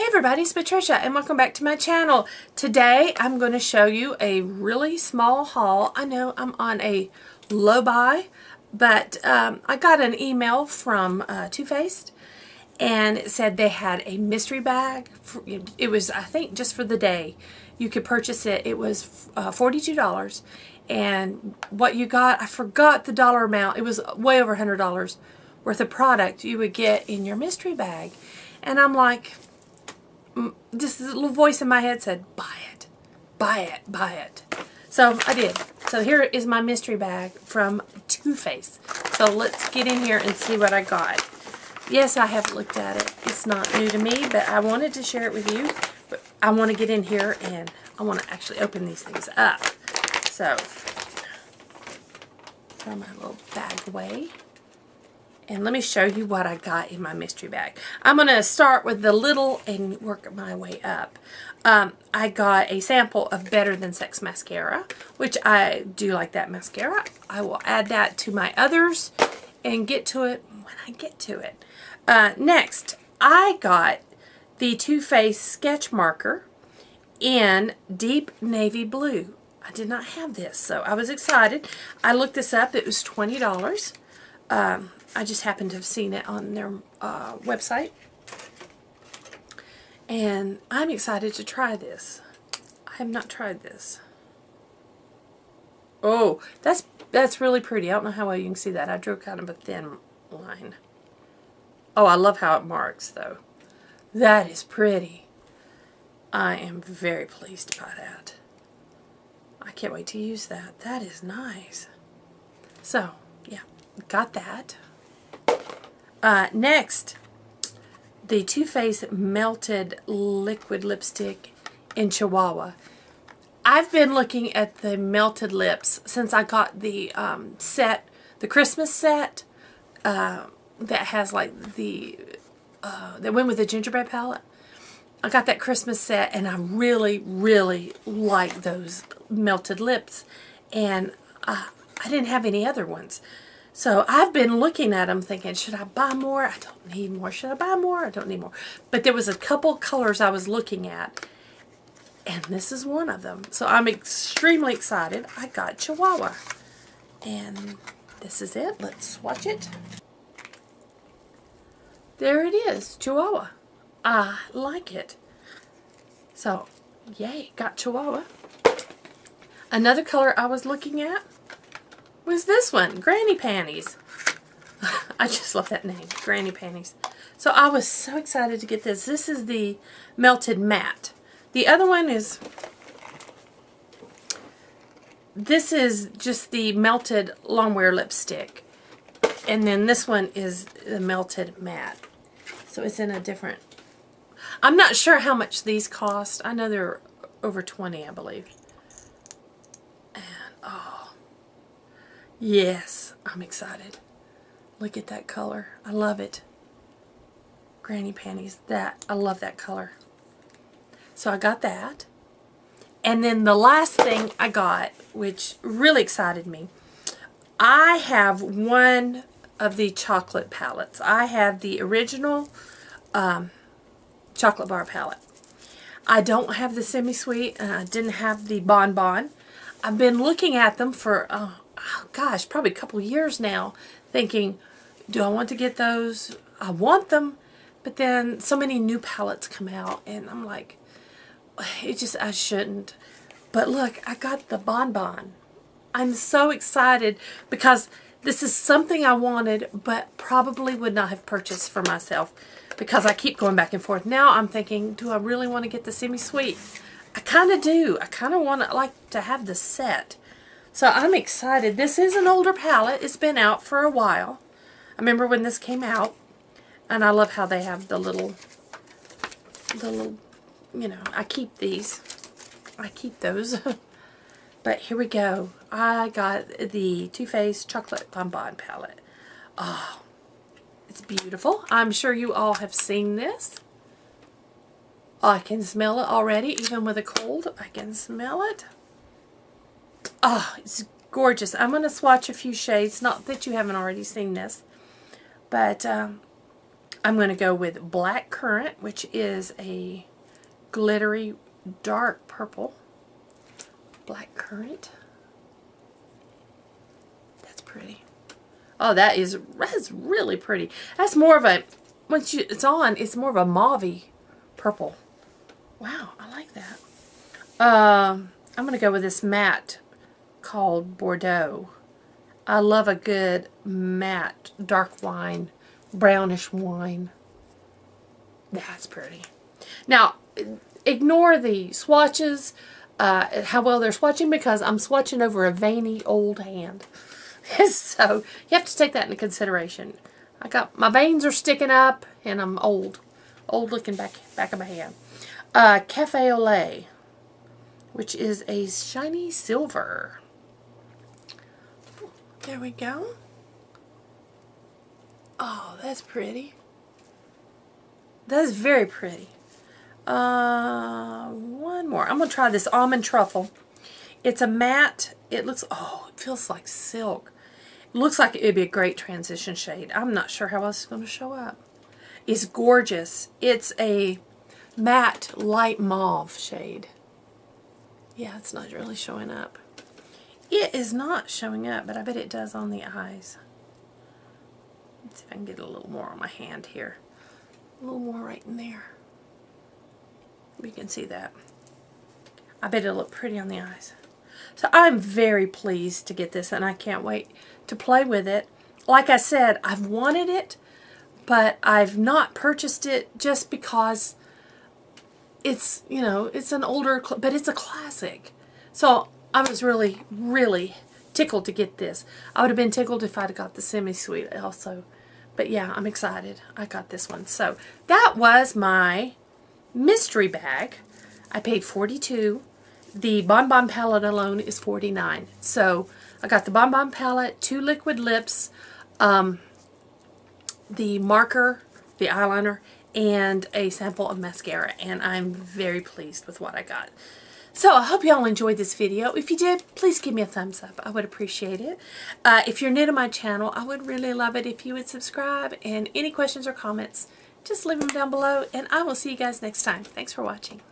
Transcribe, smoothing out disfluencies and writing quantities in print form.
everybody, it's Patricia and welcome back to my channel. Today I'm going to show you a really small haul. I know I'm on a low buy, but I got an email from Too Faced and it said they had a mystery bag. It was, I think, just for the day. You could purchase it. It was $42, and what you got, I forgot the dollar amount. It was way over $100 worth of product you would get in your mystery bag. And I'm like, this little voice in my head said, buy it, buy it, buy it. So I did. So here is my mystery bag from Too Faced. So let's get in here and see what I got. Yes, I have looked at it. It's not new to me, but I wanted to share it with you. But I want to get in here and I want to actually open these things up. So, throw my little bag away. And let me show you what I got in my mystery bag. I'm going to start with the little and work my way up. I got a sample of Better Than Sex mascara, which I do like that mascara. I will add that to my others and get to it when I get to it. Next, I got the Too Faced sketch marker in deep navy blue. I did not have this, so I was excited. I looked this up. It was $20. I just happened to have seen it on their website. And I'm excited to try this. I have not tried this. Oh, that's really pretty. I don't know how well you can see that. I drew kind of a thin line. Oh, I love how it marks, though. That is pretty. I am very pleased by that. I can't wait to use that. That is nice. So, yeah, got that. Next, the Too Faced Melted Liquid Lipstick in Chihuahua. I've been looking at the melted lips since I got the set, the Christmas set that has like the that went with the gingerbread palette. I got that Christmas set and I really, really like those melted lips, and I didn't have any other ones. So I've been looking at them thinking, should I buy more? I don't need more. Should I buy more? I don't need more. But there was a couple colors I was looking at, and this is one of them. So I'm extremely excited. I got Chihuahua. And this is it. Let's swatch it. There it is, Chihuahua. I like it. So, yay, got Chihuahua. Another color I was looking at was this one, Granny Panties. I just love that name, Granny Panties. So I was so excited to get this. This is the Melted Matte. The other one is, this is just the Melted Longwear Lipstick. And then this one is the Melted Matte. So it's in a different, I'm not sure how much these cost. I know they're over 20, I believe. And, oh. Yes, I'm excited. Look at that color. I love it. Granny Panties. I love that color. So I got that. And then the last thing I got, which really excited me, I have one of the chocolate palettes. I have the original chocolate bar palette. I don't have the semi-sweet, and I didn't have the bonbon. I've been looking at them for oh gosh, probably a couple years now, thinking, do I want to get those? I want them, but then so many new palettes come out, and I'm like, I shouldn't. But look, I got the bonbon. I'm so excited because this is something I wanted, but probably would not have purchased for myself because I keep going back and forth. Now I'm thinking, do I really want to get the semi-sweet? I kind of do. I kind of like to have the set. So I'm excited. This is an older palette. It's been out for a while. I remember when this came out. And I love how they have the little, you know, I keep these. I keep those. But here we go. I got the Too Faced Chocolate Bonbon palette. Oh, it's beautiful. I'm sure you all have seen this. Oh, I can smell it already. Even with a cold, I can smell it. Oh, it's gorgeous. I'm going to swatch a few shades. Not that you haven't already seen this. But I'm going to go with Black Currant, which is a glittery dark purple. Black Currant. That's pretty. Oh, that's really pretty. That's more of a, once it's on, it's more of a mauve-y purple. Wow, I like that. I'm going to go with this matte called Bordeaux. I love a good matte dark wine, brownish wine. That's pretty. Now, ignore the swatches, how well they're swatching, because I'm swatching over a veiny old hand. So you have to take that into consideration. My veins are sticking up, and I'm old looking back of my hand. Cafe au lait, which is a shiny silver. There we go. Oh, that's pretty. That is very pretty. One more. I'm going to try this Almond Truffle. It's a matte. It feels like silk. It looks like it would be a great transition shade. I'm not sure how else it's going to show up. It's gorgeous. It's a matte light mauve shade. Yeah, it's not really showing up. It is not showing up, but I bet it does on the eyes. Let's see if I can get a little more on my hand here. A little more right in there. You can see that. I bet it'll look pretty on the eyes. So I'm very pleased to get this, and I can't wait to play with it. Like I said, I've wanted it, but I've not purchased it just because it's, you know, it's an older, but it's a classic. So I was really, really tickled to get this. I would have been tickled if I'd got the semi-sweet also. But yeah, I'm excited. I got this one. So that was my mystery bag. I paid $42. The Bon Bon palette alone is $49. So I got the Bon Bon palette, 2 liquid lips, the marker, the eyeliner, and a sample of mascara. And I'm very pleased with what I got. So I hope you all enjoyed this video. If you did, please give me a thumbs up. I would appreciate it. If you're new to my channel, I would really love it if you would subscribe. And any questions or comments, just leave them down below. And I will see you guys next time. Thanks for watching.